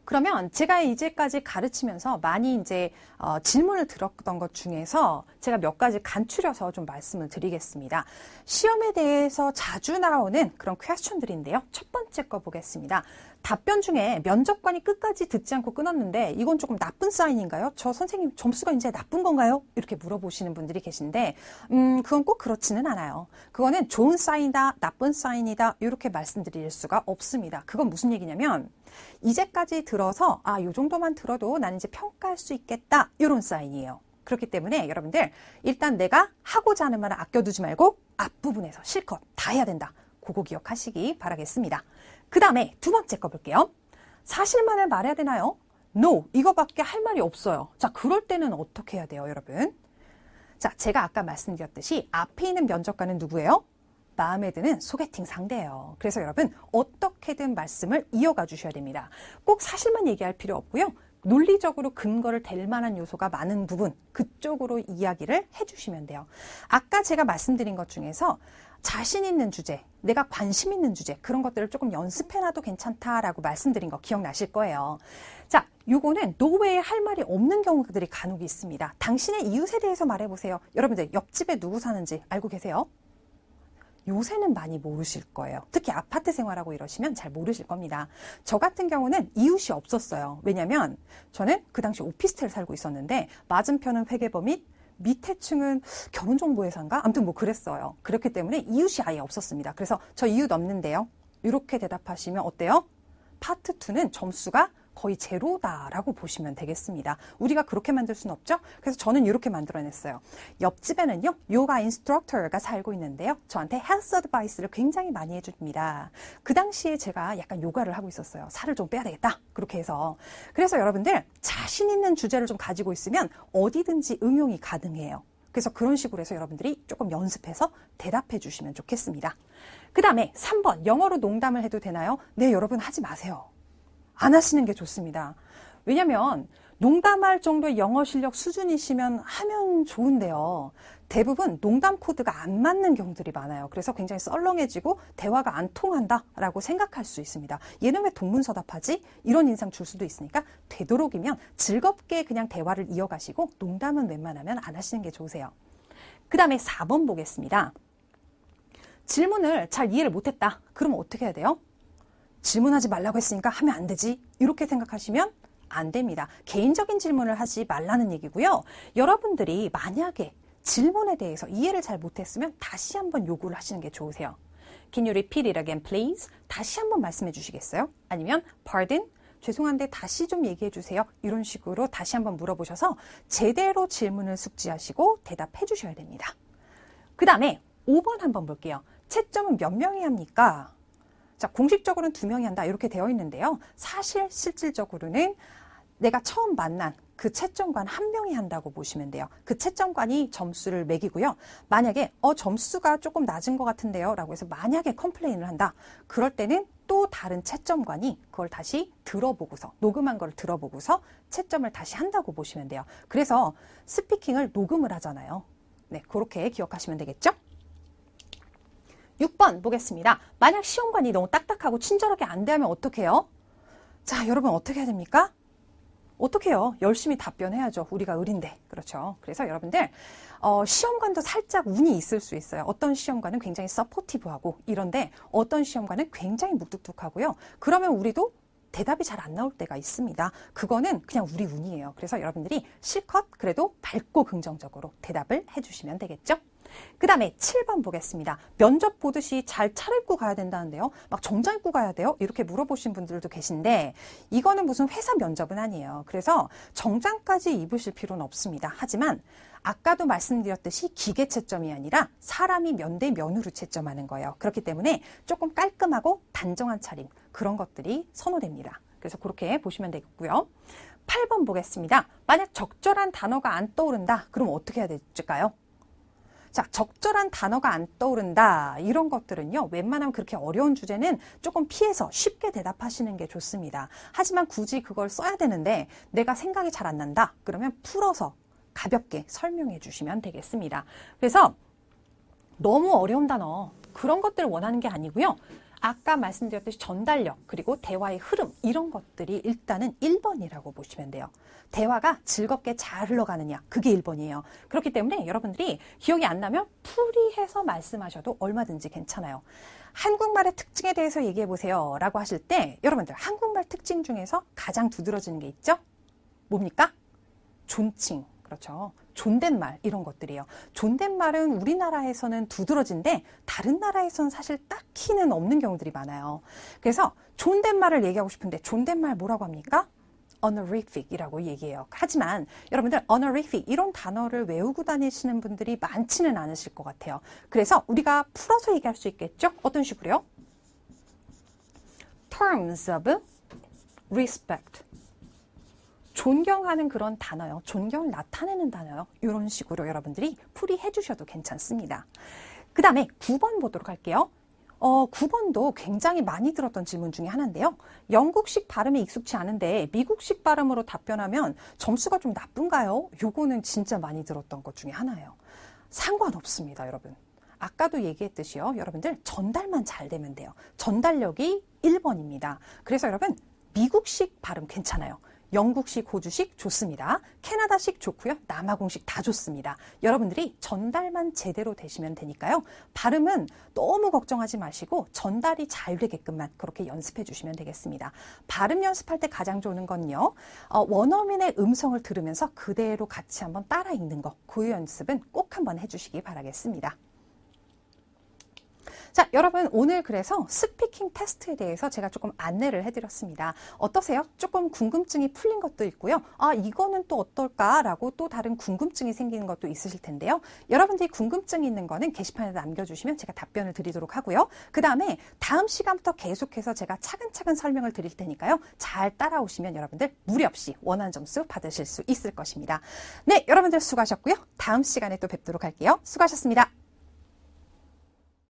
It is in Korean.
그러면 제가 이제까지 가르치면서 많이 이제 질문을 들었던 것 중에서 제가 몇 가지 간추려서 좀 말씀을 드리겠습니다. 시험에 대해서 자주 나오는 그런 퀘스천들인데요. 첫 번째 거 보겠습니다. 답변 중에 면접관이 끝까지 듣지 않고 끊었는데 이건 조금 나쁜 사인인가요? 저 선생님 점수가 이제 나쁜 건가요? 이렇게 물어보시는 분들이 계신데 그건 꼭 그렇지는 않아요. 그거는 좋은 사인이다, 나쁜 사인이다 이렇게 말씀드릴 수가 없습니다. 그건 무슨 얘기냐면 이제까지 들어서 이 정도만 들어도 나는 이제 평가할 수 있겠다 이런 사인이에요. 그렇기 때문에 여러분들 일단 내가 하고자 하는 말을 아껴두지 말고 앞부분에서 실컷 다 해야 된다. 그거 기억하시기 바라겠습니다. 그 다음에 두 번째 거 볼게요. 사실만을 말해야 되나요? No, 이거밖에 할 말이 없어요. 자, 그럴 때는 어떻게 해야 돼요, 여러분? 자, 제가 아까 말씀드렸듯이 앞에 있는 면접관은 누구예요? 마음에 드는 소개팅 상대예요. 그래서 여러분 어떻게든 말씀을 이어가 주셔야 됩니다. 꼭 사실만 얘기할 필요 없고요. 논리적으로 근거를 댈 만한 요소가 많은 부분, 그쪽으로 이야기를 해주시면 돼요. 아까 제가 말씀드린 것 중에서 자신 있는 주제, 내가 관심 있는 주제, 그런 것들을 조금 연습해놔도 괜찮다라고 말씀드린 거 기억나실 거예요. 자, 요거는 노외에 할 말이 없는 경우들이 간혹 있습니다. 당신의 이웃에 대해서 말해보세요. 여러분들 옆집에 누구 사는지 알고 계세요? 요새는 많이 모르실 거예요. 특히 아파트 생활하고 이러시면 잘 모르실 겁니다. 저 같은 경우는 이웃이 없었어요. 왜냐면 저는 그 당시 오피스텔 살고 있었는데 맞은편은 회계법 및 밑에 층은 결혼정보회사인가? 아무튼 뭐 그랬어요. 그렇기 때문에 이웃이 아예 없었습니다. 그래서 저 이웃 없는데요. 이렇게 대답하시면 어때요? 파트 2는 점수가 거의 제로다라고 보시면 되겠습니다. 우리가 그렇게 만들 수는 없죠? 그래서 저는 이렇게 만들어냈어요. 옆집에는요, 요가 인스트럭터가 살고 있는데요. 저한테 헬스 어드바이스를 굉장히 많이 해줍니다. 그 당시에 제가 약간 요가를 하고 있었어요. 살을 좀 빼야 되겠다. 그렇게 해서. 그래서 여러분들 자신 있는 주제를 좀 가지고 있으면 어디든지 응용이 가능해요. 그래서 그런 식으로 해서 여러분들이 조금 연습해서 대답해 주시면 좋겠습니다. 그 다음에 3번, 영어로 농담을 해도 되나요? 네, 여러분 하지 마세요. 안 하시는 게 좋습니다. 왜냐면 농담할 정도의 영어 실력 수준이시면 하면 좋은데요. 대부분 농담 코드가 안 맞는 경우들이 많아요. 그래서 굉장히 썰렁해지고 대화가 안 통한다라고 생각할 수 있습니다. 얘는 왜 동문서답하지? 이런 인상 줄 수도 있으니까 되도록이면 즐겁게 그냥 대화를 이어가시고 농담은 웬만하면 안 하시는 게 좋으세요. 그 다음에 4번 보겠습니다. 질문을 잘 이해를 못했다. 그럼 어떻게 해야 돼요? 질문하지 말라고 했으니까 하면 안 되지. 이렇게 생각하시면 안 됩니다. 개인적인 질문을 하지 말라는 얘기고요. 여러분들이 만약에 질문에 대해서 이해를 잘 못했으면 다시 한번 요구를 하시는 게 좋으세요. Can you repeat it again, please? 다시 한번 말씀해 주시겠어요? 아니면 pardon? 죄송한데 다시 좀 얘기해 주세요. 이런 식으로 다시 한번 물어보셔서 제대로 질문을 숙지하시고 대답해 주셔야 됩니다. 그 다음에 5번 한번 볼게요. 채점은 몇 명이 합니까? 자, 공식적으로는 2명이 한다 이렇게 되어 있는데요. 사실 실질적으로는 내가 처음 만난 그 채점관 1명이 한다고 보시면 돼요. 그 채점관이 점수를 매기고요. 만약에 점수가 조금 낮은 것 같은데요 라고 해서 만약에 컴플레인을 한다. 그럴 때는 또 다른 채점관이 그걸 다시 들어보고서 녹음한 걸 들어보고서 채점을 다시 한다고 보시면 돼요. 그래서 스피킹을 녹음을 하잖아요. 네, 그렇게 기억하시면 되겠죠? 6번 보겠습니다. 만약 시험관이 너무 딱딱하고 친절하게 안 대하면 어떻게 해요? 자, 여러분 어떻게 해야 됩니까? 어떻게 해요? 열심히 답변해야죠. 우리가 을인데. 그렇죠. 그래서 여러분들 시험관도 살짝 운이 있을 수 있어요. 어떤 시험관은 굉장히 서포티브하고 이런데 어떤 시험관은 굉장히 무뚝뚝하고요. 그러면 우리도 대답이 잘 안 나올 때가 있습니다. 그거는 그냥 우리 운이에요. 그래서 여러분들이 실컷 그래도 밝고 긍정적으로 대답을 해주시면 되겠죠? 그 다음에 7번 보겠습니다. 면접 보듯이 잘 차려입고 가야 된다는데요. 막 정장 입고 가야 돼요? 이렇게 물어보신 분들도 계신데 이거는 무슨 회사 면접은 아니에요. 그래서 정장까지 입으실 필요는 없습니다. 하지만 아까도 말씀드렸듯이 기계 채점이 아니라 사람이 면 대 면으로 채점하는 거예요. 그렇기 때문에 조금 깔끔하고 단정한 차림 그런 것들이 선호됩니다. 그래서 그렇게 보시면 되겠고요. 8번 보겠습니다. 만약 적절한 단어가 안 떠오른다. 그럼 어떻게 해야 될까요? 자, 적절한 단어가 안 떠오른다. 이런 것들은요. 웬만하면 그렇게 어려운 주제는 조금 피해서 쉽게 대답하시는 게 좋습니다. 하지만 굳이 그걸 써야 되는데 내가 생각이 잘 안 난다. 그러면 풀어서 가볍게 설명해 주시면 되겠습니다. 그래서 너무 어려운 단어 그런 것들을 원하는 게 아니고요. 아까 말씀드렸듯이 전달력 그리고 대화의 흐름 이런 것들이 일단은 1번이라고 보시면 돼요. 대화가 즐겁게 잘 흘러가느냐 그게 1번이에요. 그렇기 때문에 여러분들이 기억이 안 나면 풀이해서 말씀하셔도 얼마든지 괜찮아요. 한국말의 특징에 대해서 얘기해 보세요 라고 하실 때 여러분들 한국말 특징 중에서 가장 두드러지는 게 있죠? 뭡니까? 존칭. 그렇죠. 존댓말 이런 것들이에요. 존댓말은 우리나라에서는 두드러진데 다른 나라에서는 사실 딱히는 없는 경우들이 많아요. 그래서 존댓말을 얘기하고 싶은데 존댓말 뭐라고 합니까? honorific이라고 얘기해요. 하지만 여러분들 honorific 이런 단어를 외우고 다니시는 분들이 많지는 않으실 것 같아요. 그래서 우리가 풀어서 얘기할 수 있겠죠? 어떤 식으로요? terms of respect. 존경하는 그런 단어요. 존경을 나타내는 단어요. 이런 식으로 여러분들이 풀이해 주셔도 괜찮습니다. 그 다음에 9번 보도록 할게요. 9번도 굉장히 많이 들었던 질문 중에 하나인데요. 영국식 발음이 익숙치 않은데 미국식 발음으로 답변하면 점수가 좀 나쁜가요? 요거는 진짜 많이 들었던 것 중에 하나예요. 상관없습니다, 여러분. 아까도 얘기했듯이요. 여러분들 전달만 잘 되면 돼요. 전달력이 1번입니다. 그래서 여러분 미국식 발음 괜찮아요. 영국식, 호주식 좋습니다. 캐나다식 좋고요. 남아공식 다 좋습니다. 여러분들이 전달만 제대로 되시면 되니까요. 발음은 너무 걱정하지 마시고 전달이 잘 되게끔만 그렇게 연습해 주시면 되겠습니다. 발음 연습할 때 가장 좋은 건요. 원어민의 음성을 들으면서 그대로 같이 한번 따라 읽는 거. 그 연습은 꼭 한번 해주시기 바라겠습니다. 자, 여러분 오늘 그래서 스피킹 테스트에 대해서 제가 조금 안내를 해드렸습니다. 어떠세요? 조금 궁금증이 풀린 것도 있고요. 아, 이거는 또 어떨까라고 또 다른 궁금증이 생기는 것도 있으실 텐데요. 여러분들이 궁금증이 있는 거는 게시판에 남겨주시면 제가 답변을 드리도록 하고요. 그 다음에 다음 시간부터 계속해서 제가 차근차근 설명을 드릴 테니까요. 잘 따라오시면 여러분들 무리 없이 원하는 점수 받으실 수 있을 것입니다. 네, 여러분들 수고하셨고요. 다음 시간에 또 뵙도록 할게요. 수고하셨습니다.